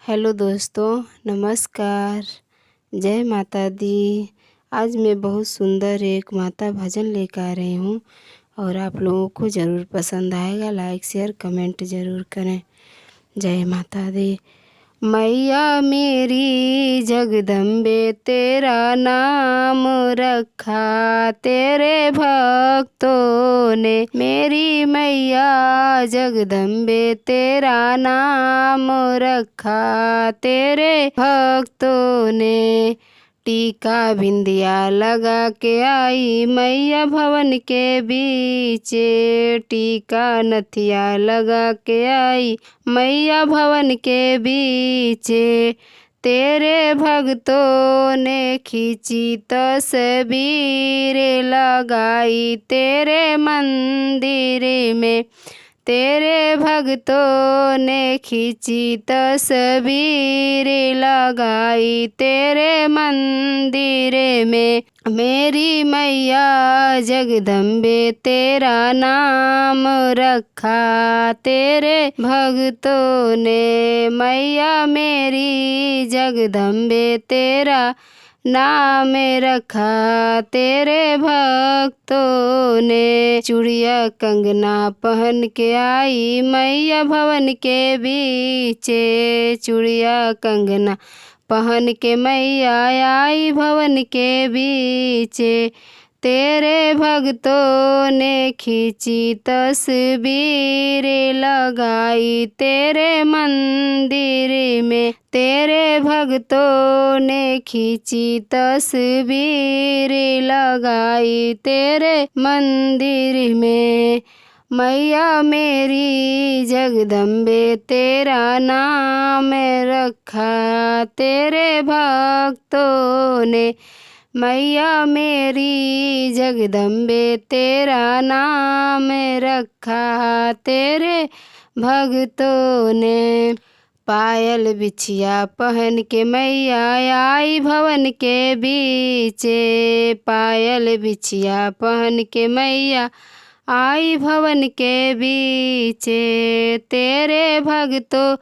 Hello दोस्तों, नमस्कार। जय माता दी। आज मैं बहुत सुंदर एक माता भजन लेकर आ रही हूँ और आप लोगों को ज़रूर पसंद आएगा। लाइक शेयर कमेंट ज़रूर करें। जय माता दी। मैया मेरी जगदम्बे तेरा नाम रखा तेरे भक्तों ने। मेरी मैया जगदम्बे तेरा नाम रखा तेरे भक्तों ने। टीका बिंदिया लगा के आई मैया भवन के बीचे। टीका नथिया लगा के आई मैया भवन के बीचे। तेरे भक्तों ने खींची तस्वीर लगाई तेरे मंदिर में। तेरे भक्तों ने खींची तस्वीर लगाई तेरे मंदिर में। मेरी मैया जगदम्बे तेरा नाम रखा तेरे भक्तों ने। मैया मेरी जगदम्बे तेरा नाम रखा तेरे भक्तों ने। चूड़िया कंगना पहन के आई मैया भवन के बीचे। चूड़िया कंगना पहन के मैया आई भवन के बीचे। तेरे भक्तों ने खींची तस्वीर लगाई तेरे मंदिर में। तेरे भक्तों ने खींची तस्वीर लगाई तेरे मंदिर में। मैया मेरी जगदम्बे तेरा नाम रखा तेरे भक्तों ने। मैया मेरी जगदम्बे तेरा नाम रखा तेरे भक्तों ने। पायल बिछिया पहन के मैया आई भवन के बीचे। पायल बिछिया पहन के मैया आई भवन के बीचे। तेरे भक्तों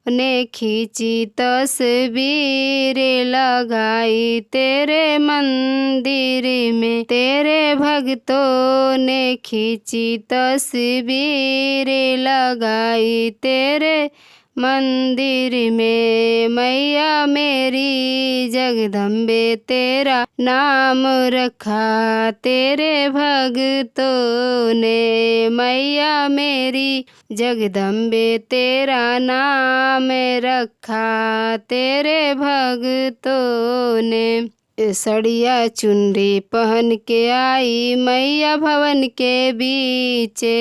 ने खींची तस्वीर लगाई तेरे मंदिर में। तेरे भक्तों ने खींची तस्वीर लगाई तेरे मंदिर में। मैया मेरी जगदम्बे तेरा नाम रखा तेरे भक्तों ने। मैया मेरी जगदम्बे तेरा नाम रखा तेरे भक्तों ने। सड़िया चुनरी पहन के आई मैया भवन के बीचे।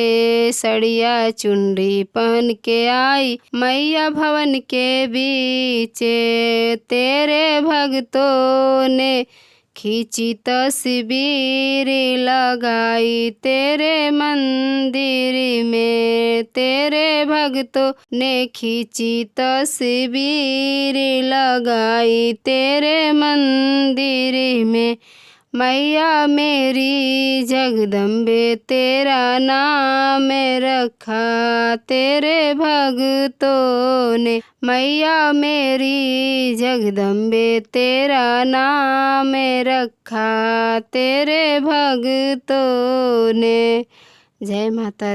सड़िया चुनरी पहन के आई मैया भवन के बीचे। तेरे भक्तों ने खींची तस्वीर लगाई तेरे मंदिर में। तेरे भक्तों ने खींची तस्वीर लगाई तेरे मंदिर में। मैया मेरी जगदम्बे तेरा नाम रखा तेरे भक्तों ने। मैया मेरी जगदम्बे तेरा नाम रखा तेरे भक्तों ने। जय माता दी।